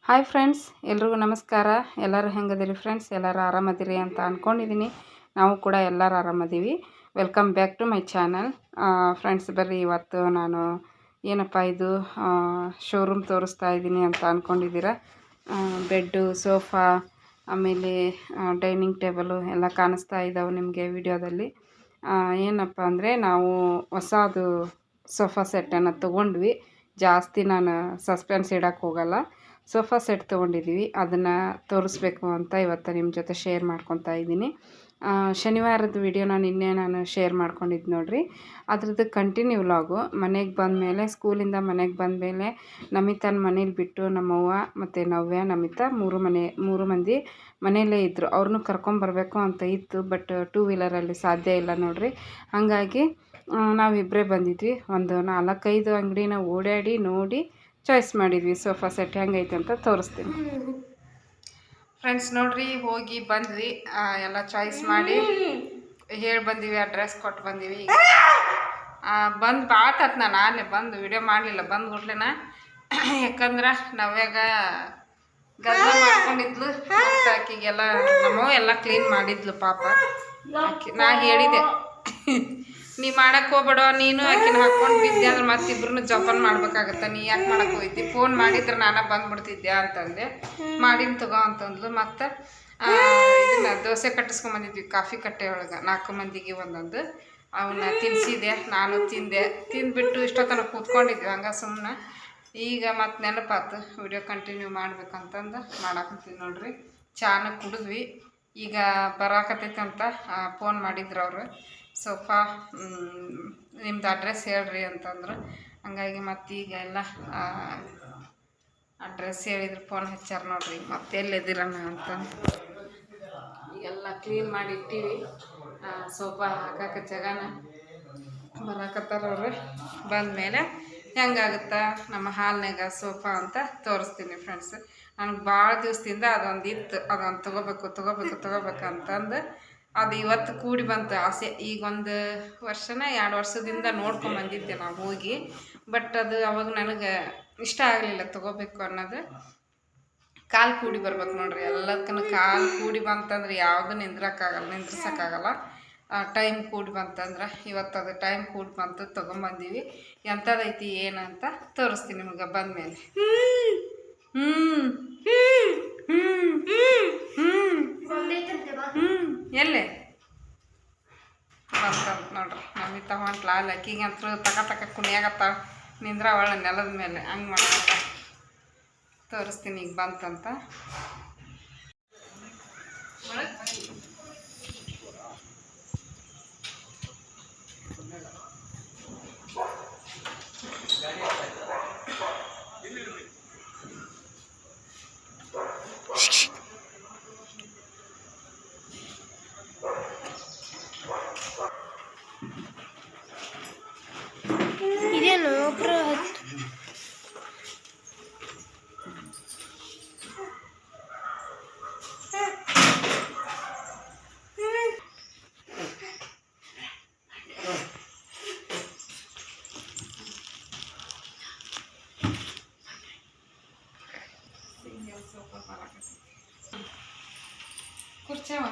Hi friends, ಎಲ್ರಿಗೂ ನಮಸ್ಕಾರ. ಎಲ್ಲರೂ ಹೆಂಗದಿರಿ ಫ್ರೆಂಡ್ಸ್? ಎಲ್ಲರೂ ಆರಾಮದಿರಿ ಅಂತ ಅಂದ್ಕೊಂಡಿದ್ದೀನಿ. ನಾವು ಕೂಡ ಎಲ್ಲರೂ ಆರಾಮದೀವಿ. Welcome back to my channel. Friends, ಬರ್ರಿ ಇವತ್ತು ನಾನು ಏನಪ್ಪ ಇದು ಶೋರೂಮ್ ತೋರಿಸ್ತಾ ಇದ್ದೀನಿ ಅಂತ ಅಂದ್ಕೊಂಡಿದ್ದೀರಾ. ಬೆಡ್ಡು, ಸೋಫಾ, ಆಮೇಲೆ ಡೈನಿಂಗ್ ಟೇಬಲು ಎಲ್ಲ ಕಾಣಿಸ್ತಾ ಇದ್ದಾವೆ ನಿಮಗೆ ವಿಡಿಯೋದಲ್ಲಿ. ಏನಪ್ಪ ಅಂದರೆ ನಾವು ಹೊಸದು ಸೋಫಾ ಸೆಟ್ಟನ್ನು ತೊಗೊಂಡ್ವಿ. ಜಾಸ್ತಿ ನಾನು ಸಸ್ಪೆನ್ಸ್ ಇಡೋಕ್ಕೆ ಹೋಗಲ್ಲ. ಸೋಫಾ ಸೆಟ್ ತೊಗೊಂಡಿದ್ದೀವಿ, ಅದನ್ನು ತೋರಿಸ್ಬೇಕು ಅಂತ ಇವತ್ತು ನಿಮ್ಮ ಜೊತೆ ಶೇರ್ ಮಾಡ್ಕೊತಾ ಇದ್ದೀನಿ. ಶನಿವಾರದ ವಿಡಿಯೋನ ನಿನ್ನೆ ನಾನು ಶೇರ್ ಮಾಡ್ಕೊಂಡಿದ್ದು ನೋಡಿರಿ. ಅದ್ರದ್ದು ಕಂಟಿನ್ಯೂ ವ್ಲಾಗು. ಮನೆಗೆ ಬಂದಮೇಲೆ, ಸ್ಕೂಲಿಂದ ಮನೆಗೆ ಬಂದಮೇಲೆ ನಮಿತನ ಮನೇಲಿ ಬಿಟ್ಟು ನಮ್ಮವ್ವ ಮತ್ತು ನವ್ಯ, ನಮಿತಾ ಮೂರು ಮಂದಿ ಮನೆಯಲ್ಲೇ ಇದ್ದರು. ಅವ್ರನ್ನೂ ಕರ್ಕೊಂಬರ್ಬೇಕು ಅಂತ ಇತ್ತು, ಬಟ್ 2 ವೀಲರಲ್ಲಿ ಸಾಧ್ಯ ಇಲ್ಲ ನೋಡಿರಿ. ಹಾಗಾಗಿ ನಾವಿಬ್ಬರೇ ಬಂದಿದ್ವಿ. ಒಂದು 4-5 ಅಂಗಡಿನ ಓಡಾಡಿ ನೋಡಿ ಚಾಯ್ಸ್ ಮಾಡಿದ್ವಿ. ಸೋಫಾ ಸೆಟ್ ಹೆಂಗೈತೆ ಅಂತ ತೋರಿಸ್ತೀನಿ ಫ್ರೆಂಡ್ಸ್. ನೋಡ್ರಿ, ಹೋಗಿ ಬಂದ್ವಿ, ಎಲ್ಲ ಚಾಯ್ಸ್ ಮಾಡಿ ಹೇಳಿ ಬಂದೀವಿ, ಅಡ್ರೆಸ್ ಕೊಟ್ಟು ಬಂದೀವಿ. ಬಂದು ಬಾತಾತ್, ನಾನು ಆಲೆ ಬಂದು ವಿಡಿಯೋ ಮಾಡಲಿಲ್ಲ. ಬಂದು ಗುಡ್ಲೆನ ಯಾಕಂದ್ರೆ ನಾವ್ಯಾಗ ಗದ್ದ ಮಾಡ್ಕೊಂಡಿದ್ಲು. ಆಕಿಗೆಲ್ಲ ನಮ್ಮವ್ವ ಎಲ್ಲ ಕ್ಲೀನ್ ಮಾಡಿದ್ಲು ಪಾಪ. ನಾ ಹೇಳಿದೆ, ನೀ ಮಾಡಕ್ಕೆ ಹೋಗ್ಬೇಡ, ನೀನು ಆಕಿನ ಹಾಕ್ಕೊಂಡು ಬಿದ್ದೆ ಅಂದ್ರೆ ಮತ್ತಿಬ್ರು ಜೋಪಾನ ಮಾಡ್ಬೇಕಾಗತ್ತೆ, ನೀ ಯಾಕೆ ಮಾಡಕ್ಕೆ ಹೋಯ್ತಿ? ಫೋನ್ ಮಾಡಿದ್ರೆ ನಾನು ಬಂದುಬಿಡ್ತಿದ್ದೆ ಅಂತಂದೆ. ಮಾಡಿನ ತಗೋ ಅಂತಂದ್ಲು. ಮತ್ತು ಇದನ್ನು ದೋಸೆ ಕಟ್ಟಿಸ್ಕೊಂಬಂದಿದ್ವಿ ಕಾಫಿ ಕಟ್ಟೆ ಒಳಗೆ, 4 ಮಂದಿಗೆ ಒಂದೊಂದು. ಅವನ್ನ ತಿನ್ನಿಸಿದೆ, ನಾನು ತಿಂದೆ. ತಿಂದುಬಿಟ್ಟು ಇಷ್ಟೊತ್ತನ ಕೂತ್ಕೊಂಡಿದ್ವಿ ಹಂಗೆ ಸುಮ್ಮನೆ. ಈಗ ಮತ್ತು ನೆನಪಾತು ವಿಡಿಯೋ ಕಂಟಿನ್ಯೂ ಮಾಡ್ಬೇಕಂತಂದು ಮಾಡಾಕಂತೀವಿ ನೋಡ್ರಿ. ಚಾನ ಕುಡಿದ್ವಿ. ಈಗ ಬರಾಕತ್ತೈತೆ ಅಂತ ಫೋನ್ ಮಾಡಿದ್ರು ಅವರು. ಸೋಫಾ ನಿಮ್ದು ಅಡ್ರೆಸ್ ಹೇಳ್ರಿ ಅಂತಂದ್ರು. ಹಂಗಾಗಿ ಮತ್ತೀಗ ಎಲ್ಲ ಅಡ್ರೆಸ್ ಹೇಳಿದ್ರು, ಫೋನ್ ಹಚ್ಚಾರ ನೋಡ್ರಿ. ಮತ್ತೆ ಎಲ್ಲಿದ್ದೀರಣ್ಣ ಅಂತಂದು ಎಲ್ಲ ಕ್ಲೀನ್ ಮಾಡಿ ಇಟ್ಟಿವಿ. ಸೋಫಾ ಹಾಕಕ್ಕೆ ಜಾಗನ ಬರಾಕತ್ತಾರವ್ರು. ಬಂದಮೇಲೆ ಹೆಂಗಾಗುತ್ತಾ ನಮ್ಮ ಹಾಲ್ನಾಗ ಸೋಫಾ ಅಂತ ತೋರಿಸ್ತೀನಿ ಫ್ರೆಂಡ್ಸ್. ನನಗೆ ಭಾಳ ದಿವಸದಿಂದ ಅದೊಂದು ಇತ್ತು, ಅದೊಂದು ತೊಗೋಬೇಕಂತಂದು ಅದು ಇವತ್ತು ಕೂಡಿ ಬಂತು ಆಸೆ. ಈಗ 1 ವರ್ಷನ 2 ವರ್ಷದಿಂದ ನೋಡ್ಕೊಂಬಂದಿದ್ದೆ ನಾವು ಹೋಗಿ. ಬಟ್ ಅದು ಅವಾಗ ನನಗೆ ಇಷ್ಟ ಆಗಲಿಲ್ಲ ತೊಗೋಬೇಕು ಅನ್ನೋದು. ಕಾಲು ಕೂಡಿ ಬರ್ಬೇಕು ನೋಡ್ರಿ. ಎಲ್ಲದಕ್ಕೂ ಕಾಲು ಕೂಡಿ ಬಂತಂದ್ರೆ ಯಾವುದು ನಿಂದ್ರಸೋಕ್ಕಾಗಲ್ಲ. ಟೈಮ್ ಕೂಡಿ ಬಂತಂದ್ರೆ ಇವತ್ತು ಅದು ಟೈಮ್ ಕೂಡಿ ಬಂತು, ತೊಗೊಂಬಂದೀವಿ. ಎಂಥದೈತಿ ಏನಂತ ತೋರಿಸ್ತೀನಿ ನಿಮ್ಗೆ ಬಂದಮೇಲೆ. ಎಲ್ಲೇ ಬಂತಂತ ನೋಡ್ರಿ. ನಮಿತಾ ಹೊಂಟ್ಲ ಅಲ್ಲಿ. ಅಕ್ಕಿಗಂತೂ ತಕ ಕುಣಿಯಾಗತ್ತಾವ, ನಿಂದ್ರ ಒಳ್ಳೆ ನೆಲದ ಮೇಲೆ ಹಂಗೆ ಮಾಡತ್ತ. ತೋರಿಸ್ತೀನಿ ಈಗ ಬಂತಂತ. ಇದೇನು ಒಬ್ರು ಕುರ್ಚವ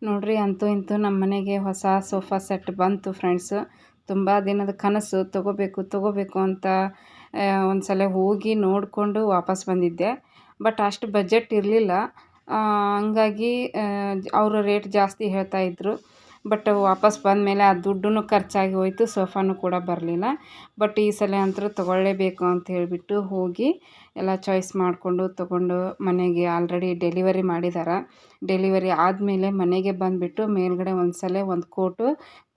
ನೋಡ್ರಿ. ಅಂತೂ ಇಂತೂ ನಮ್ಮ ಮನೆಗೆ ಹೊಸ ಸೋಫಾ ಸೆಟ್ ಬಂತು ಫ್ರೆಂಡ್ಸ್. ತುಂಬ ದಿನದ ಕನಸು, ತೊಗೋಬೇಕು ಅಂತ ಒಂದು ಸಲ ಹೋಗಿ ನೋಡಿಕೊಂಡು ವಾಪಸ್ ಬಂದಿದ್ದೆ. ಬಟ್ ಅಷ್ಟು ಬಜೆಟ್ ಇರಲಿಲ್ಲ. ಹಂಗಾಗಿ ಅವರು ರೇಟ್ ಜಾಸ್ತಿ ಹೇಳ್ತಾಯಿದ್ರು. ಬಟ್ ವಾಪಸ್ ಬಂದಮೇಲೆ ಆ ದುಡ್ಡು ಖರ್ಚಾಗಿ ಹೋಯ್ತು, ಸೋಫಾನು ಕೂಡ ಬರಲಿಲ್ಲ. ಬಟ್ ಈ ಸಲ ಅಂತೂ ತೊಗೊಳ್ಳೇಬೇಕು ಅಂತ ಹೇಳಿಬಿಟ್ಟು ಹೋಗಿ ಎಲ್ಲ ಚಾಯ್ಸ್ ಮಾಡಿಕೊಂಡು ತೊಗೊಂಡು ಮನೆಗೆ ಆಲ್ರೆಡಿ ಡೆಲಿವರಿ ಮಾಡಿದ್ದಾರೆ. ಡೆಲಿವರಿ ಆದಮೇಲೆ ಮನೆಗೆ ಬಂದುಬಿಟ್ಟು ಮೇಲ್ಗಡೆ ಒಂದು ಸಲ ಒಂದು ಕೋಟು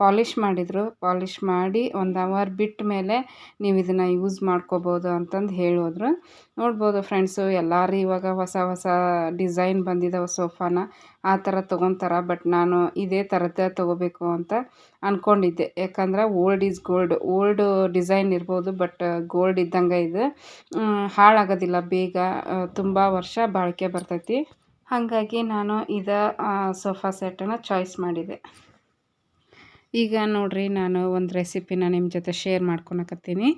ಪಾಲಿಷ್ ಮಾಡಿದರು. ಪಾಲಿಷ್ ಮಾಡಿ 1 ಅವರ್ ಬಿಟ್ಟ ಮೇಲೆ ನೀವು ಇದನ್ನು ಯೂಸ್ ಮಾಡ್ಕೋಬೋದು ಅಂತಂದು ಹೇಳೋದ್ರು. ನೋಡ್ಬೋದು ಫ್ರೆಂಡ್ಸು, ಎಲ್ಲರೂ ಇವಾಗ ಹೊಸ ಹೊಸ ಡಿಸೈನ್ ಬಂದಿದ್ದಾವೆ ಸೋಫಾನ, ಆ ಥರ ತೊಗೊತಾರೆ. ಬಟ್ ನಾನು ಇದೇ ಥರದ್ದೇ ತೊಗೋಬೇಕು ಅಂತ ಅಂದ್ಕೊಂಡಿದ್ದೆ. ಯಾಕಂದ್ರೆ old is gold. Old design ಇರ್ಬೋದು, ಬಟ್ ಗೋಲ್ಡ್ ಇದ್ದಂಗೆ ಇದು ಹಾಳಾಗೋದಿಲ್ಲ ಬೇಗ, ತುಂಬ ವರ್ಷ ಬಾಳಿಕೆ ಬರ್ತೈತಿ. ಹಾಗಾಗಿ ನಾನು ಸೋಫಾ ಸೆಟ್ಟನ್ನು ಚಾಯ್ಸ್ ಮಾಡಿದೆ. ಈಗ ನೋಡಿರಿ, ನಾನು ಒಂದು ರೆಸಿಪಿನ ನಿಮ್ಮ ಜೊತೆ ಶೇರ್ ಮಾಡ್ಕೊಳಕತ್ತೀನಿ.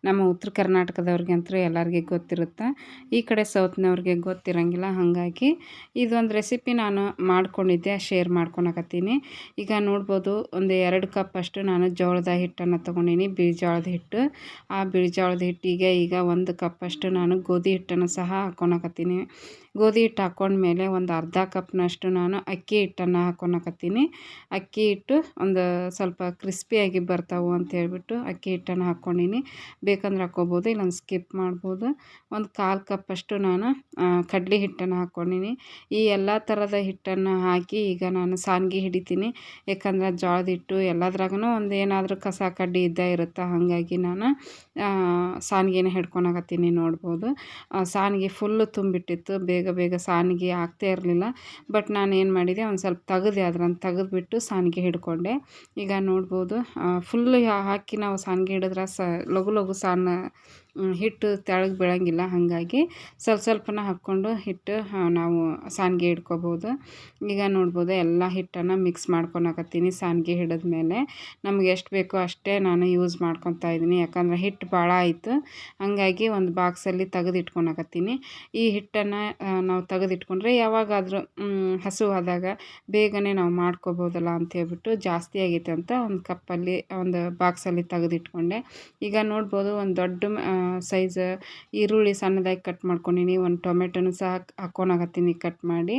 ನಮ್ಮ ಉತ್ತರ ಕರ್ನಾಟಕದವ್ರಿಗಂತೂ ಎಲ್ಲರಿಗೆ ಗೊತ್ತಿರುತ್ತೆ, ಈ ಕಡೆ ಸೌತ್ನವ್ರಿಗೆ ಗೊತ್ತಿರೋಂಗಿಲ್ಲ. ಹಾಗಾಗಿ ಇದೊಂದು ರೆಸಿಪಿ ನಾನು ಮಾಡ್ಕೊಂಡಿದ್ದೆ, ಶೇರ್ ಮಾಡ್ಕೊಳಕತ್ತೀನಿ. ಈಗ ನೋಡ್ಬೋದು, ಒಂದು 2 ಕಪ್ ಅಷ್ಟು ನಾನು ಜೋಳದ ಹಿಟ್ಟನ್ನು ತೊಗೊಂಡಿನಿ, ಬಿಳಿ ಜೋಳದ ಹಿಟ್ಟು. ಆ ಬಿಳಿ ಜೋಳದ ಹಿಟ್ಟಿಗೆ ಈಗ 1 ಕಪ್ ಅಷ್ಟು ನಾನು ಗೋಧಿ ಹಿಟ್ಟನ್ನು ಸಹ ಹಾಕ್ಕೊಳಕತ್ತೀನಿ. ಗೋಧಿ ಹಿಟ್ಟು ಹಾಕ್ಕೊಂಡ್ಮೇಲೆ ಒಂದು ಅರ್ಧ ಕಪ್ನಷ್ಟು ನಾನು ಅಕ್ಕಿ ಹಿಟ್ಟನ್ನು ಹಾಕ್ಕೊಳಕತ್ತೀನಿ. ಅಕ್ಕಿ ಹಿಟ್ಟು ಒಂದು ಸ್ವಲ್ಪ ಕ್ರಿಸ್ಪಿಯಾಗಿ ಬರ್ತಾವೆ ಅಂತ ಹೇಳ್ಬಿಟ್ಟು ಅಕ್ಕಿ ಹಿಟ್ಟನ್ನು ಹಾಕ್ಕೊಂಡಿನಿ. ಬೇಕಂದ್ರೆ ಹಾಕ್ಕೋಬೋದು, ಇಲ್ಲೊಂದು ಸ್ಕಿಪ್ ಮಾಡ್ಬೋದು. ಒಂದು 1/4 ಕಪ್ ಅಷ್ಟು ನಾನು ಕಡಲೆ ಹಿಟ್ಟನ್ನು ಹಾಕ್ಕೊಂಡಿನಿ. ಈ ಎಲ್ಲ ಥರದ ಹಿಟ್ಟನ್ನು ಹಾಕಿ ಈಗ ನಾನು ಸಾನ್ಗೆ ಹಿಡಿತೀನಿ. ಯಾಕಂದ್ರೆ ಜೋಳದ ಹಿಟ್ಟು ಎಲ್ಲದ್ರಾಗೂ ಒಂದು ಏನಾದರೂ ಕಸ ಕಡ್ಡಿ ಇದ್ದೇ ಇರುತ್ತೆ. ಹಾಗಾಗಿ ನಾನು ಸಾನ್ಗೆನ ಹಿಡ್ಕೊಳಕತ್ತೀನಿ. ನೋಡ್ಬೋದು, ಸಾನ್ಗೆ ಫುಲ್ಲು ತುಂಬಿಟ್ಟಿತ್ತು. ಬೇಗ ಬೇಗ ಸಾನ್ಗೆ ಆಗ್ತಾ ಇರಲಿಲ್ಲ. ಬಟ್ ನಾನು ಏನು ಮಾಡಿದೆ, ಒಂದು ಸ್ವಲ್ಪ ತೆಗೆದೆ, ಅದ್ರನ್ನು ತೆಗೆದುಬಿಟ್ಟು ಸಾನ್ಗೆ ಹಿಡ್ಕೊಂಡೆ. ಈಗ ನೋಡ್ಬೋದು, ಫುಲ್ಲು ಹಾಕಿ ನಾವು ಸಾನ್ಗೆ ಹಿಡಿದ್ರೆ ಲಘು ಲಘು ಹಿಟ್ಟು ತೆಳಗೆ ಬೀಳಂಗಿಲ್ಲ. ಹಾಗಾಗಿ ಸ್ವಲ್ಪನ ಹಾಕ್ಕೊಂಡು ಹಿಟ್ಟು ನಾವು ಸಾನ್ಗೆ ಹಿಡ್ಕೊಬೋದು. ಈಗ ನೋಡ್ಬೋದು, ಎಲ್ಲ ಹಿಟ್ಟನ್ನು ಮಿಕ್ಸ್ ಮಾಡ್ಕೊಳಕತ್ತೀನಿ. ಸಾನ್ಗೆ ಹಿಡಿದ್ಮೇಲೆ ನಮ್ಗೆ ಎಷ್ಟು ಬೇಕೋ ಅಷ್ಟೇ ನಾನು ಯೂಸ್ ಮಾಡ್ಕೊತಾ ಇದ್ದೀನಿ. ಯಾಕಂದರೆ ಹಿಟ್ಟು ಭಾಳ ಆಯಿತು, ಹಾಗಾಗಿ ಒಂದು ಬಾಕ್ಸಲ್ಲಿ ತೆಗೆದಿಟ್ಕೊಳಕತ್ತೀನಿ. ಈ ಹಿಟ್ಟನ್ನು ನಾವು ತೆಗೆದಿಟ್ಕೊಂಡ್ರೆ ಯಾವಾಗಾದರೂ ಹಸುವಾದಾಗ ಬೇಗನೆ ನಾವು ಮಾಡ್ಕೋಬೋದಲ್ಲ ಅಂಥೇಳ್ಬಿಟ್ಟು, ಜಾಸ್ತಿ ಆಗೈತೆ ಅಂತ ಒಂದು ಕಪ್ಪಲ್ಲಿ ಒಂದು ಬಾಕ್ಸಲ್ಲಿ ತೆಗೆದಿಟ್ಕೊಂಡೆ. ಈಗ ನೋಡ್ಬೋದು, ಒಂದು ದೊಡ್ಡ ಸೈಜ್ ಈರುಳ್ಳಿ ಸಣ್ಣದಾಗಿ ಕಟ್ ಮಾಡ್ಕೊಂಡಿನಿ. ಒಂದು ಟೊಮೆಟೊನೂ ಸಹ ಹಾಕ್ಕೊಳಕತ್ತೀನಿ ಕಟ್ ಮಾಡಿ.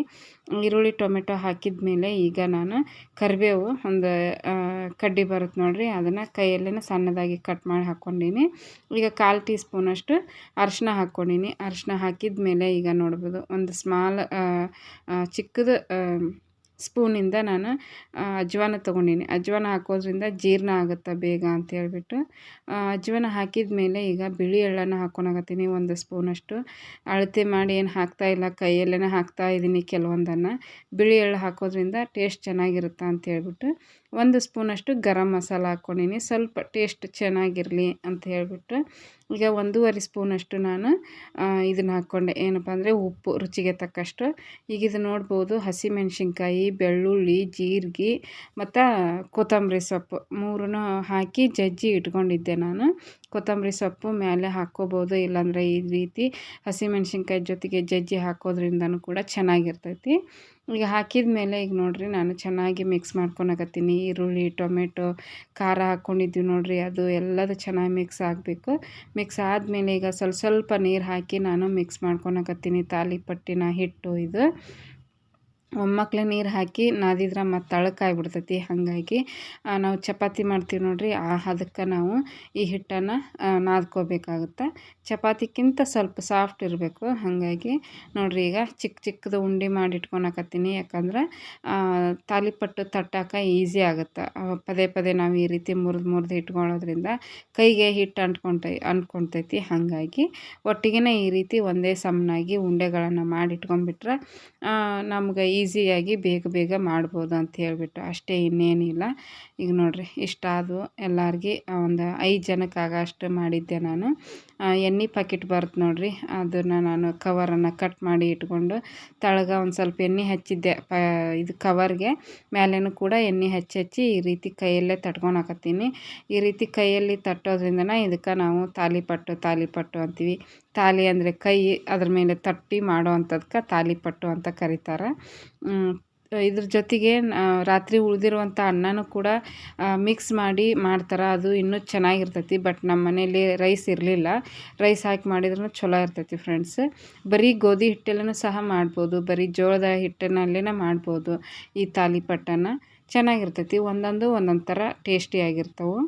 ಈರುಳ್ಳಿ ಟೊಮೆಟೊ ಹಾಕಿದ ಮೇಲೆ ಈಗ ನಾನು ಕರಿಬೇವು ಒಂದು ಕಡ್ಡಿ ಬರುತ್ತೆ ನೋಡಿರಿ, ಅದನ್ನು ಕೈಯಲ್ಲೇ ಸಣ್ಣದಾಗಿ ಕಟ್ ಮಾಡಿ ಹಾಕ್ಕೊಂಡಿನಿ. ಈಗ 1/4 ಟೀ ಸ್ಪೂನಷ್ಟು ಅರಿಶಿನ ಹಾಕ್ಕೊಂಡಿನಿ. ಅರಿಶಿನ ಹಾಕಿದ ಮೇಲೆ ಈಗ ನೋಡ್ಬೋದು, ಒಂದು ಚಿಕ್ಕದು ಸ್ಪೂನಿಂದ ನಾನು ಅಜ್ವಾನ ತೊಗೊಂಡಿನಿ. ಅಜ್ವಾನ ಹಾಕೋದ್ರಿಂದ ಜೀರ್ಣ ಆಗುತ್ತೆ ಬೇಗ ಅಂತ ಹೇಳ್ಬಿಟ್ಟು ಅಜ್ವಾನ ಹಾಕಿದ ಮೇಲೆ ಈಗ ಬಿಳಿ ಎಳ್ಳನ್ನು ಹಾಕ್ಕೊಳಕತ್ತೀನಿ. 1 ಸ್ಪೂನಷ್ಟು ಅಳತೆ ಮಾಡಿ ಏನು ಹಾಕ್ತಾಯಿಲ್ಲ, ಕೈಯಲ್ಲೇ ಹಾಕ್ತಾಯಿದ್ದೀನಿ ಕೆಲವೊಂದನ್ನು. ಬಿಳಿ ಎಳ್ಳು ಹಾಕೋದ್ರಿಂದ ಟೇಸ್ಟ್ ಚೆನ್ನಾಗಿರುತ್ತೆ ಅಂತ ಹೇಳ್ಬಿಟ್ಟು 1 ಸ್ಪೂನಷ್ಟು ಗರಂ ಮಸಾಲ ಹಾಕ್ಕೊಂಡಿನಿ, ಸ್ವಲ್ಪ ಟೇಸ್ಟ್ ಚೆನ್ನಾಗಿರಲಿ ಅಂತ ಹೇಳ್ಬಿಟ್ಟು. ಈಗ 1.5 ಸ್ಪೂನಷ್ಟು ನಾನು ಇದನ್ನು ಹಾಕ್ಕೊಂಡೆ, ಏನಪ್ಪ ಅಂದರೆ ಉಪ್ಪು ರುಚಿಗೆ ತಕ್ಕಷ್ಟು. ಈಗ ಇದು ನೋಡ್ಬೋದು, ಹಸಿಮೆಣ್ಸಿನ್ಕಾಯಿ, ಬೆಳ್ಳುಳ್ಳಿ, ಜೀರಿಗೆ ಮತ್ತು ಕೊತ್ತಂಬರಿ ಸೊಪ್ಪು 3 ಹಾಕಿ ಜಜ್ಜಿ ಇಟ್ಕೊಂಡಿದ್ದೆ ನಾನು. ಕೊತ್ತಂಬರಿ ಸೊಪ್ಪು ಮೇಲೆ ಹಾಕ್ಕೋಬೋದು, ಇಲ್ಲಾಂದರೆ ಈ ರೀತಿ ಹಸಿಮೆಣ್ಸಿನ್ಕಾಯಿ ಜೊತೆಗೆ ಜಜ್ಜಿ ಹಾಕೋದ್ರಿಂದನೂ ಕೂಡ ಚೆನ್ನಾಗಿರ್ತೈತಿ. ಈಗ ಹಾಕಿದ ಮೇಲೆ ಈಗ ನೋಡಿರಿ, ನಾನು ಚೆನ್ನಾಗಿ ಮಿಕ್ಸ್ ಮಾಡ್ಕೊಳಕತ್ತೀನಿ. ಈರುಳ್ಳಿ, ಟೊಮೆಟೊ, ಖಾರ ಹಾಕ್ಕೊಂಡಿದ್ವಿ ನೋಡಿರಿ, ಅದು ಎಲ್ಲದು ಚೆನ್ನಾಗಿ ಮಿಕ್ಸ್ ಆಗಬೇಕು. ಮಿಕ್ಸ್ ಆದಮೇಲೆ ಈಗ ಸ್ವಲ್ಪ ನೀರು ಹಾಕಿ ನಾನು ಮಿಕ್ಸ್ ಮಾಡ್ಕೊಳಕತ್ತೀನಿ. ತಾಲಿಪಟ್ಟಿನ ಹಿಟ್ಟು ಇದು. ಒಮ್ಮಕ್ಕಲೇ ನೀರು ಹಾಕಿ ನಾದಿದ್ರೆ ಮತ್ತು ತಳಕಾಯ್ಬಿಡ್ತೈತಿ. ಹಾಗಾಗಿ ನಾವು ಚಪಾತಿ ಮಾಡ್ತೀವಿ ನೋಡಿರಿ, ಅದಕ್ಕೆ ನಾವು ಈ ಹಿಟ್ಟನ್ನು ನಾದ್ಕೋಬೇಕಾಗುತ್ತೆ. ಚಪಾತಿಕ್ಕಿಂತ ಸ್ವಲ್ಪ ಸಾಫ್ಟ್ ಇರಬೇಕು. ಹಾಗಾಗಿ ನೋಡಿರಿ, ಈಗ ಚಿಕ್ಕದು ಉಂಡೆ ಮಾಡಿ ಇಟ್ಕೊಳಕತ್ತೀನಿ. ಯಾಕಂದ್ರೆ ತಾಲಿಪಟ್ಟು ತಟ್ಟಕ್ಕೆ ಈಸಿ ಆಗುತ್ತೆ. ಪದೇ ನಾವು ಈ ರೀತಿ ಮುರಿದು ಇಟ್ಕೊಳ್ಳೋದ್ರಿಂದ ಕೈಗೆ ಹಿಟ್ಟು ಅಂಟ್ಕೊತೈತಿ. ಹಾಗಾಗಿ ಒಟ್ಟಿಗೆ ಈ ರೀತಿ ಒಂದೇ ಸಮನಾಗಿ ಉಂಡೆಗಳನ್ನು ಮಾಡಿ ಇಟ್ಕೊಂಡ್ಬಿಟ್ರೆ ನಮ್ಗೆ ಈಸಿಯಾಗಿ ಬೇಗ ಮಾಡ್ಬೋದು ಅಂತ ಹೇಳ್ಬಿಟ್ಟು ಅಷ್ಟೇ, ಇನ್ನೇನಿಲ್ಲ. ಈಗ ನೋಡಿರಿ, ಇಷ್ಟಾದವು ಎಲ್ಲರಿಗೆ ಒಂದು 5 ಜನಕ್ಕೆ ಆಗೋಷ್ಟು ಮಾಡಿದ್ದೆ ನಾನು. ಎಣ್ಣೆ ಪ್ಯಾಕೆಟ್ ಬರುತ್ತೆ ನೋಡಿರಿ, ಅದನ್ನು ನಾನು ಕವರನ್ನು ಕಟ್ ಮಾಡಿ ಇಟ್ಕೊಂಡು ತಳಗ ಒಂದು ಸ್ವಲ್ಪ ಎಣ್ಣೆ ಹಚ್ಚಿದ್ದೆ ಇದು ಕವರ್ಗೆ. ಮೇಲೇನೂ ಕೂಡ ಎಣ್ಣೆ ಹಚ್ಚಿ ಈ ರೀತಿ ಕೈಯಲ್ಲೇ ತಟ್ಕೊಳಕತ್ತೀನಿ. ಈ ರೀತಿ ಕೈಯಲ್ಲಿ ತಟ್ಟೋದ್ರಿಂದನೇ ಇದಕ್ಕೆ ನಾವು ತಾಲಿಪಟ್ಟು ಅಂತೀವಿ. ತಾಲಿ ಅಂದರೆ ಕೈ, ಅದ್ರ ಮೇಲೆ ತಟ್ಟಿ ಮಾಡೋ ಅಂಥದ್ಕೆ ತಾಲಿಪಟ್ಟು ಅಂತ ಕರೀತಾರೆ. ಇದ್ರ ಜೊತೆಗೆ ರಾತ್ರಿ ಉಳಿದಿರುವಂಥ ಅನ್ನನೂ ಕೂಡ ಮಿಕ್ಸ್ ಮಾಡಿ ಮಾಡ್ತಾರೆ, ಅದು ಇನ್ನೂ ಚೆನ್ನಾಗಿರ್ತೈತಿ. ಬಟ್ ನಮ್ಮ ಮನೇಲಿ ರೈಸ್ ಇರಲಿಲ್ಲ, ರೈಸ್ ಹಾಕಿ ಮಾಡಿದ್ರೂ ಚಲೋ ಇರ್ತೈತಿ ಫ್ರೆಂಡ್ಸ್. ಬರೀ ಗೋಧಿ ಹಿಟ್ಟಲ್ಲೂ ಸಹ ಮಾಡ್ಬೋದು, ಬರೀ ಜೋಳದ ಹಿಟ್ಟಿನಲ್ಲೇ ಮಾಡ್ಬೋದು ಈ ತಾಲಿಪಟ್ಟನ್ನು. ಚೆನ್ನಾಗಿರ್ತೈತಿ. ಒಂದೊಂದು ಥರ ಟೇಸ್ಟಿಯಾಗಿರ್ತವೆ.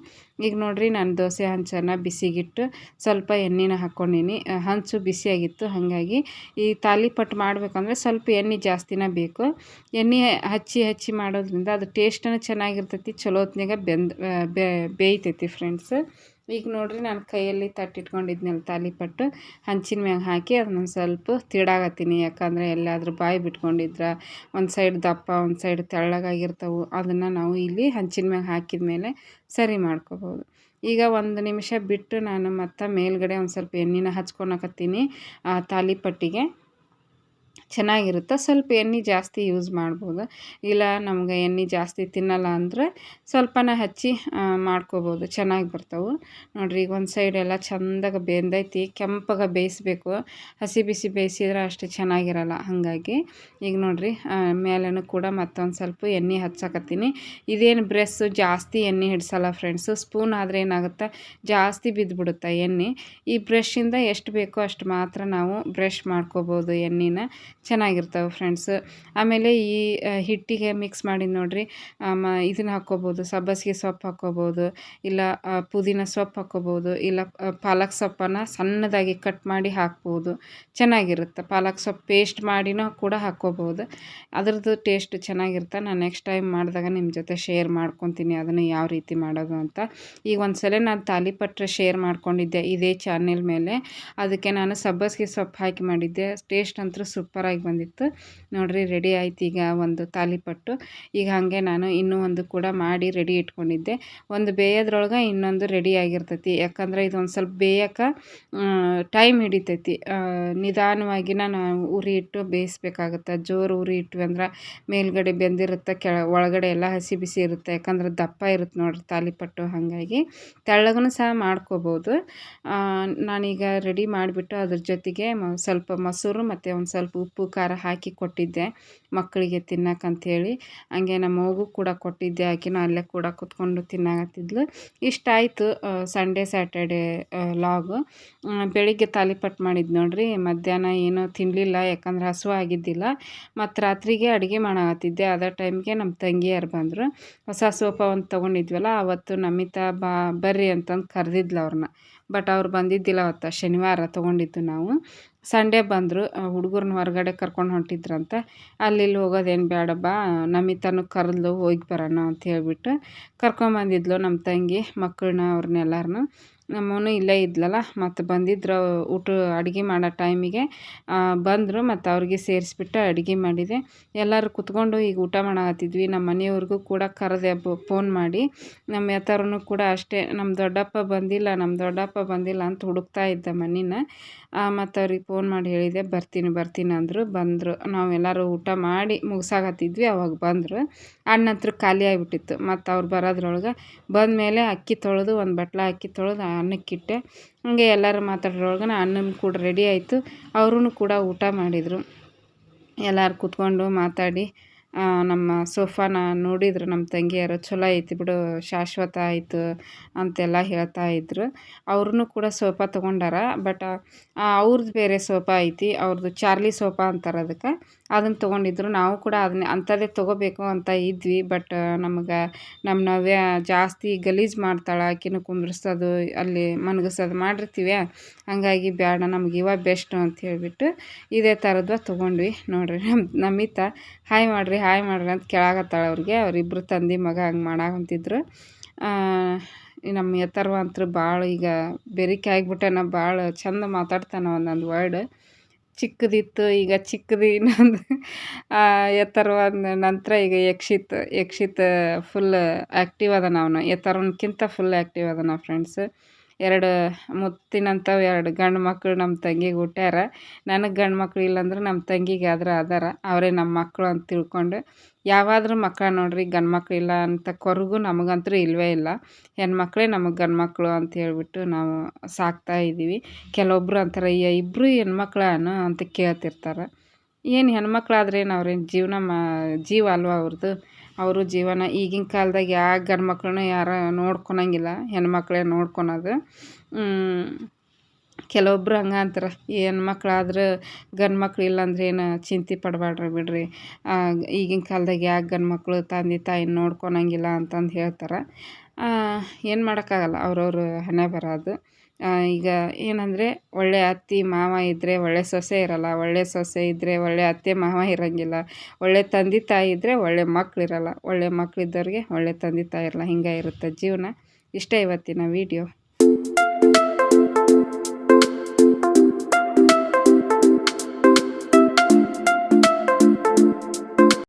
ಈಗ ನೋಡಿರಿ ನಾನು ದೋಸೆ ಹಂಚನ್ನು ಬಿಸಿಗಿಟ್ಟು ಸ್ವಲ್ಪ ಎಣ್ಣೆನ ಹಾಕ್ಕೊಂಡೀನಿ. ಹಂಚು ಬಿಸಿಯಾಗಿತ್ತು, ಹಾಗಾಗಿ ಈ ತಾಲಿಪಟ್ಟು ಮಾಡಬೇಕಂದ್ರೆ ಸ್ವಲ್ಪ ಎಣ್ಣೆ ಜಾಸ್ತಿನೇ ಬೇಕು. ಎಣ್ಣೆ ಹಚ್ಚಿ ಮಾಡೋದ್ರಿಂದ ಅದು ಟೇಸ್ಟನ್ನು ಚೆನ್ನಾಗಿರ್ತೈತಿ, ಚಲೋ ಹೊತ್ನಾಗ ಬೇಯ್ತೈತಿ ಫ್ರೆಂಡ್ಸ್. ಈಗ ನೋಡಿರಿ ನಾನು ಕೈಯಲ್ಲಿ ತಟ್ಟಿಟ್ಕೊಂಡಿದ್ನಲ್ಲ ತಾಲಿಪಟ್ಟು ಹಂಚಿನ ಮ್ಯಾಗ ಹಾಕಿ ಅದನ್ನ ಸ್ವಲ್ಪ ತಿಡಾಕತ್ತೀನಿ. ಯಾಕಂದರೆ ಎಲ್ಲಾದರೂ ಬಾಯಿ ಬಿಟ್ಕೊಂಡಿದ್ರೆ ಒಂದು ಸೈಡ್ ದಪ್ಪ ಒಂದು ಸೈಡ್ ತೆಳ್ಳಗಾಗಿರ್ತವೆ, ಅದನ್ನು ನಾವು ಇಲ್ಲಿ ಹಂಚಿನ ಮ್ಯಾಗ ಹಾಕಿದ ಮೇಲೆ ಸರಿ ಮಾಡ್ಕೋಬೋದು. ಈಗ ಒಂದು ನಿಮಿಷ ಬಿಟ್ಟು ನಾನು ಮತ್ತೆ ಮೇಲ್ಗಡೆ ಒಂದು ಸ್ವಲ್ಪ ಎಣ್ಣೆನ ಹಚ್ಕೊಳಕತ್ತೀನಿ ತಾಲಿಪಟ್ಟಿಗೆ. ಚೆನ್ನಾಗಿರುತ್ತೆ. ಸ್ವಲ್ಪ ಎಣ್ಣೆ ಜಾಸ್ತಿ ಯೂಸ್ ಮಾಡ್ಬೋದು, ಇಲ್ಲ ನಮ್ಗೆ ಎಣ್ಣೆ ಜಾಸ್ತಿ ತಿನ್ನಲ್ಲ ಅಂದರೆ ಸ್ವಲ್ಪನೇ ಹಚ್ಚಿ ಮಾಡ್ಕೋಬೋದು, ಚೆನ್ನಾಗಿ ಬರ್ತವೆ. ನೋಡಿರಿ ಈಗ ಒಂದು ಸೈಡ್ ಎಲ್ಲ ಚೆಂದಾಗಿ ಬೆಂದೈತಿ. ಕೆಂಪಗೆ ಬೇಯಿಸ್ಬೇಕು, ಹಸಿ ಬಿಸಿ ಬೇಯಿಸಿದ್ರೆ ಅಷ್ಟು ಚೆನ್ನಾಗಿರಲ್ಲ. ಹಾಗಾಗಿ ಈಗ ನೋಡಿರಿ ಮೇಲೇನೂ ಕೂಡ ಮತ್ತೊಂದು ಸ್ವಲ್ಪ ಎಣ್ಣೆ ಹಚ್ಚಾಕತ್ತೀನಿ. ಇದೇನು ಬ್ರಷ್ ಜಾಸ್ತಿ ಎಣ್ಣೆ ಹಿಡ್ಸಲ್ಲ ಫ್ರೆಂಡ್ಸು, ಸ್ಪೂನ್ ಆದರೆ ಏನಾಗುತ್ತೆ ಜಾಸ್ತಿ ಬಿದ್ದುಬಿಡುತ್ತೆ ಎಣ್ಣೆ. ಈ ಬ್ರಷಿಂದ ಎಷ್ಟು ಬೇಕೋ ಅಷ್ಟು ಮಾತ್ರ ನಾವು ಬ್ರಷ್ ಮಾಡ್ಕೋಬೋದು, ಎಣ್ಣೆನ ಚೆನ್ನಾಗಿರ್ತವೆ ಫ್ರೆಂಡ್ಸ್. ಆಮೇಲೆ ಈ ಹಿಟ್ಟಿಗೆ ಮಿಕ್ಸ್ ಮಾಡಿ ನೋಡಿರಿ ಇದನ್ನು ಹಾಕ್ಕೋಬೋದು, ಸಬ್ಬಸಿಗೆ ಸೊಪ್ಪು ಹಾಕ್ಕೋಬೋದು, ಇಲ್ಲ ಪುದೀನ ಸೊಪ್ಪು ಹಾಕ್ಕೋಬೋದು, ಇಲ್ಲ ಪಾಲಕ್ ಸೊಪ್ಪನ್ನು ಸಣ್ಣದಾಗಿ ಕಟ್ ಮಾಡಿ ಹಾಕ್ಬೋದು, ಚೆನ್ನಾಗಿರುತ್ತೆ. ಪಾಲಕ್ ಸೊಪ್ಪು ಪೇಸ್ಟ್ ಮಾಡಿನೂ ಕೂಡ ಹಾಕ್ಕೋಬೋದು, ಅದ್ರದ್ದು ಟೇಸ್ಟ್ ಚೆನ್ನಾಗಿರುತ್ತೆ. ನಾನು ನೆಕ್ಸ್ಟ್ ಟೈಮ್ ಮಾಡಿದಾಗ ನಿಮ್ಮ ಜೊತೆ ಶೇರ್ ಮಾಡ್ಕೊತೀನಿ ಅದನ್ನು ಯಾವ ರೀತಿ ಮಾಡೋದು ಅಂತ. ಈಗ ಒಂದು ಸಲ ನಾನು ತಾಲಿಪಟ್ಟು ಶೇರ್ ಮಾಡ್ಕೊಂಡಿದ್ದೆ ಇದೇ ಚಾನೆಲ್ ಮೇಲೆ, ಅದಕ್ಕೆ ನಾನು ಸಬ್ಬಸಿಗೆ ಸೊಪ್ಪು ಹಾಕಿ ಮಾಡಿದ್ದೆ. ಟೇಸ್ಟ್ ಅಂತೂ ಸೂಪರಾಗಿ ಬಂದಿತ್ತು. ನೋಡಿರಿ ರೆಡಿ ಆಯ್ತು ಈಗ ಒಂದು ತಾಲಿಪಟ್ಟು. ಈಗ ಹಾಗೆ ನಾನು ಇನ್ನೂ ಒಂದು ಕೂಡ ಮಾಡಿ ರೆಡಿ ಇಟ್ಕೊಂಡಿದ್ದೆ. ಒಂದು ಬೇಯೋದ್ರೊಳಗೆ ಇನ್ನೊಂದು ರೆಡಿ ಆಗಿರ್ತೈತಿ. ಯಾಕಂದರೆ ಇದೊಂದು ಸ್ವಲ್ಪ ಬೇಯೋಕೆ ಟೈಮ್ ಹಿಡಿತೈತಿ. ನಿಧಾನವಾಗಿ ನಾನು ಉರಿ ಇಟ್ಟು ಬೇಯಿಸ್ಬೇಕಾಗುತ್ತೆ. ಜೋರು ಉರಿ ಇಟ್ವಿ ಅಂದ್ರೆ ಮೇಲ್ಗಡೆ ಬೆಂದಿರುತ್ತೆ, ಒಳಗಡೆ ಎಲ್ಲ ಹಸಿ ಬಿಸಿ ಇರುತ್ತೆ. ಯಾಕಂದ್ರೆ ದಪ್ಪ ಇರುತ್ತೆ ನೋಡಿರಿ ತಾಲಿಪಟ್ಟು, ಹಾಗಾಗಿ ತೆಳ್ಳಗೂ ಸಹ ಮಾಡ್ಕೋಬೋದು. ನಾನೀಗ ರೆಡಿ ಮಾಡಿಬಿಟ್ಟು ಅದ್ರ ಜೊತೆಗೆ ಸ್ವಲ್ಪ ಮೊಸರು ಮತ್ತು ಒಂದು ಸ್ವಲ್ಪ ಉಪ್ಪು ಖಾರ ಹಾಕಿ ಕೊಟ್ಟಿದ್ದೆ ಮಕ್ಕಳಿಗೆ ತಿನ್ನಕ್ಕಂಥೇಳಿ. ಹಂಗೆ ನಮ್ಮ ಮಗು ಕೂಡ ಕೊಟ್ಟಿದ್ದೆ, ಆಕೆನೂ ಅಲ್ಲೇ ಕೂಡ ಕೂತ್ಕೊಂಡು ತಿನ್ನಾಕತ್ತಿದ್ಲು. ಇಷ್ಟಾಯಿತು ಸಂಡೇ ಸ್ಯಾಟರ್ಡೇ ಲಾಗು. ಬೆಳಿಗ್ಗೆ ತಾಲಿಪಟ್ಟು ಮಾಡಿದ್ದು ನೋಡಿರಿ, ಮಧ್ಯಾಹ್ನ ಏನೂ ತಿನ್ನಲಿಲ್ಲ ಯಾಕಂದ್ರೆ ಹಸಿವು ಆಗಿದ್ದಿಲ್ಲ. ಮತ್ತು ರಾತ್ರಿಗೆ ಅಡುಗೆ ಮಾಡಕತ್ತಿದ್ದೆ. ಅದೇ ಟೈಮ್ಗೆ ನಮ್ಮ ತಂಗಿಯರು ಬಂದರು. ಹೊಸ ಸೋಫಾ ಒಂದು ತೊಗೊಂಡಿದ್ವಲ್ಲ, ಅವತ್ತು ನಮಿತಾ ಬರ್ರಿ ಅಂತಂದು ಕರೆದಿದ್ಲು ಅವ್ರನ್ನ. ಬಟ್ ಅವ್ರು ಬಂದಿದ್ದಿಲ್ಲ ಅವತ್ತು, ಶನಿವಾರ ತೊಗೊಂಡಿದ್ದು ನಾವು. ಸಂಡೇ ಬಂದರು, ಹುಡುಗರನ್ನ ಹೊರಗಡೆ ಕರ್ಕೊಂಡು ಹೊಂಟಿದ್ರಂತೆ. ಅಲ್ಲಿ ಹೋಗೋದೇನು ಬೇಡ ಬಾ, ನಮಿತಾನು ಕರೆದ್ಲು ಹೋಗಿ ಬರೋಣ ಅಂತ ಹೇಳ್ಬಿಟ್ಟು ಕರ್ಕೊಂಬಂದಿದ್ಲು ನಮ್ಮ ತಂಗಿ ಮಕ್ಕಳನ್ನ, ಅವ್ರನ್ನೆಲ್ಲರನ್ನೂ. ನಮ್ಮವನು ಇಲ್ಲೇ ಇದ್ಲಲ್ಲ, ಮತ್ತು ಬಂದಿದ್ರು ಅಡುಗೆ ಮಾಡೋ ಟೈಮಿಗೆ ಬಂದರು. ಮತ್ತು ಅವ್ರಿಗೆ ಸೇರಿಸ್ಬಿಟ್ಟು ಅಡುಗೆ ಮಾಡಿದೆ. ಎಲ್ಲರೂ ಕುತ್ಕೊಂಡು ಈಗ ಊಟ ಮಾಡಕತ್ತಿದ್ವಿ. ನಮ್ಮ ಮನೆಯವ್ರಿಗೂ ಕೂಡ ಕರೆದೆ ಫೋನ್ ಮಾಡಿ. ನಮ್ಮ ಯಥಾರನು ಕೂಡ ಅಷ್ಟೇ, ನಮ್ಮ ದೊಡ್ಡಪ್ಪ ಬಂದಿಲ್ಲ ಅಂತ ಹುಡುಕ್ತಾ ಇದ್ದ ಮನೇನ. ಮತ್ತು ಅವ್ರಿಗೆ ಫೋನ್ ಮಾಡಿ ಹೇಳಿದೆ, ಬರ್ತೀನಿ ಅಂದರು. ಬಂದರು. ನಾವೆಲ್ಲರೂ ಊಟ ಮಾಡಿ ಮುಗಿಸಾಕತ್ತಿದ್ವಿ, ಅವಾಗ ಬಂದರು. ಅಣ್ಣಂತ್ರ ಖಾಲಿ ಆಗಿಬಿಟ್ಟಿತ್ತು. ಮತ್ತು ಅವ್ರು ಬರೋದ್ರೊಳಗೆ ಬಂದಮೇಲೆ ಅಕ್ಕಿ ತೊಳೆದು ಒಂದು ಬಟ್ಲ ಅಕ್ಕಿ ತೊಳೆದು ಅನ್ನಕ್ಕಿಟ್ಟೆ. ಹಂಗೆ ಎಲ್ಲರೂ ಮಾತಾಡೋದ್ರೊಳಗೆ ಅಣ್ಣನ ಕೂಡ ರೆಡಿ ಆಯಿತು. ಅವರೂ ಕೂಡ ಊಟ ಮಾಡಿದರು. ಎಲ್ಲರೂ ಕೂತ್ಕೊಂಡು ಮಾತಾಡಿ ನಮ್ಮ ಸೋಫಾನ ನೋಡಿದ್ರು ನಮ್ಮ ತಂಗಿಯರು. ಚಲೋ ಐತಿ ಬಿಡು, ಶಾಶ್ವತ ಆಯಿತು ಅಂತೆಲ್ಲ ಹೇಳ್ತಾ ಇದ್ರು. ಅವ್ರೂ ಕೂಡ ಸೋಫಾ ತೊಗೊಂಡಾರ. ಬಟ್ ಅವ್ರದ್ದು ಬೇರೆ ಸೋಫಾ ಐತಿ, ಅವ್ರದ್ದು ಚಾರ್ಲಿ ಸೋಫಾ ಅಂತಾರೆ ಅದಕ್ಕೆ. ಅದನ್ನು ತೊಗೊಂಡಿದ್ರು. ನಾವು ಕೂಡ ಅಂಥದ್ದೇ ತೊಗೋಬೇಕು ಅಂತ ಇದ್ವಿ. ಬಟ್ ನಮ್ಗೆ ನಮ್ಮ ನವ್ಯ ಜಾಸ್ತಿ ಗಲೀಜು ಮಾಡ್ತಾಳೆ, ಆಕಿನೂ ಕುಂದ್ರಿಸೋದು ಅಲ್ಲಿ ಮನ್ಗಿಸೋದು ಮಾಡಿರ್ತೀವಿ. ಹಾಗಾಗಿ ಬೇಡ, ನಮ್ಗೆ ಇವಾಗ ಬೆಸ್ಟು ಅಂತ ಹೇಳಿಬಿಟ್ಟು ಇದೇ ಥರದ್ದು ತೊಗೊಂಡ್ವಿ. ನೋಡಿರಿ ನಮಿತಾ ಹಾಯ್ ಮಾಡಿರಿ ಅಂತ ಕೇಳಾಕತ್ತಾಳೆ ಅವ್ರಿಗೆ. ಅವರಿಬ್ಬರು ತಂದೆ ಮಗ ಹಂಗೆ ಮಾಡಾಕಂತಿದ್ರು. ನಮ್ಮ ಯಥರ್ವ ಅಂತೂ ಭಾಳ ಈಗ ಬೆರಿಕೆ ಆಗಿಬಿಟ್ಟಾನ, ಭಾಳ ಚಂದ ಮಾತಾಡ್ತಾನೆ ಒಂದೊಂದು ವರ್ಡ್. ಚಿಕ್ಕದಿತ್ತು, ಈಗ ಚಿಕ್ಕದು ಇನ್ನೊಂದು ಯಥರ್ವ ನಂತರ ಈಗ ಯಕ್ಷಿತ್ ಫುಲ್ ಆ್ಯಕ್ಟಿವ್ ಅದಾನ. ಅವನು ಯಥರ್ವನ್ಕಿಂತ ಫುಲ್ ಆ್ಯಕ್ಟಿವ್ ಅದಾನ ಫ್ರೆಂಡ್ಸ್. 2 ಮುತ್ತಿನಂಥವು 2 ಗಂಡು ಮಕ್ಕಳು ನಮ್ಮ ತಂಗಿಗೆ ಹುಟ್ಟ್ಯಾರ. ನನಗೆ ಗಂಡು ಮಕ್ಳು ಇಲ್ಲಾಂದ್ರೆ ನಮ್ಮ ತಂಗಿಗೆ ಆದ್ರೆ ಅದಾರ, ಅವರೇ ನಮ್ಮ ಮಕ್ಕಳು ಅಂತ ತಿಳ್ಕೊಂಡು. ಯಾವಾದರೂ ಮಕ್ಕಳು ನೋಡಿರಿ, ಗಂಡು ಮಕ್ಳು ಇಲ್ಲ ಅಂತ ಕೊರಗು ನಮಗಂತೂ ಇಲ್ಲವೇ ಇಲ್ಲ. ಹೆಣ್ಮಕ್ಳೇ ನಮಗೆ ಗಂಡು ಮಕ್ಕಳು ಅಂತ ಹೇಳ್ಬಿಟ್ಟು ನಾವು ಸಾಕ್ತಾ ಇದ್ದೀವಿ. ಕೆಲವೊಬ್ಬರು ಅಂತಾರೆ, ಇಬ್ಬರು ಹೆಣ್ಮಕ್ಳೇನು ಅಂತ ಕೇಳ್ತಿರ್ತಾರೆ. ಏನು ಹೆಣ್ಮಕ್ಳಾದ್ರೇನು, ಅವ್ರೇನು ಜೀವ ಅಲ್ವಾ ಅವ್ರದ್ದು, ಅವರು ಜೀವನ. ಈಗಿನ ಕಾಲದಾಗ ಯಾವ ಗಂಡು ಮಕ್ಳನ್ನೂ ಯಾರು ನೋಡ್ಕೊಳಂಗಿಲ್ಲ, ಹೆಣ್ಮಕ್ಳೇ ನೋಡ್ಕೊಳೋದು. ಕೆಲವೊಬ್ರು ಹಂಗೆ ಅಂತಾರೆ ಹೆಣ್ಮಕ್ಳಾದ್ರೆ ಗಂಡು ಮಕ್ಳು ಇಲ್ಲಾಂದ್ರೆ ಏನು ಚಿಂತೆ ಪಡಬೇಡ್ರಿ ಬಿಡ್ರಿ ಈಗಿನ ಕಾಲದಾಗ ಯಾಕೆ ಗಂಡು ಮಕ್ಕಳು ತಂದೆ ತಾಯಿನ ನೋಡ್ಕೊಳಂಗಿಲ್ಲ ಅಂತಂದು ಹೇಳ್ತಾರೆ. ಏನು ಮಾಡೋಕ್ಕಾಗಲ್ಲ, ಅವ್ರವ್ರ ಹಣೆ ಬರ ಅದು. ಈಗ ಏನಂದರೆ ಒಳ್ಳೆ ಅತ್ತೆ ಮಾವ ಇದ್ದರೆ ಒಳ್ಳೆ ಸೊಸೆ ಇರಲ್ಲ, ಒಳ್ಳೆ ಸೊಸೆ ಇದ್ದರೆ ಒಳ್ಳೆ ಅತ್ತೆ ಮಾವ ಇರೋಂಗಿಲ್ಲ, ಒಳ್ಳೆ ತಂದೆ ತಾಯಿ ಇದ್ದರೆ ಒಳ್ಳೆ ಮಕ್ಳು ಇರಲ್ಲ, ಒಳ್ಳೆ ಮಕ್ಳಿದ್ದವ್ರಿಗೆ ಒಳ್ಳೆ ತಂದೆ ತಾಯಿ ಇರಲ್ಲ. ಹಿಂಗೆ ಇರುತ್ತೆ ಜೀವನ. ಇಷ್ಟೇ ಇವತ್ತಿನ ವಿಡಿಯೋ.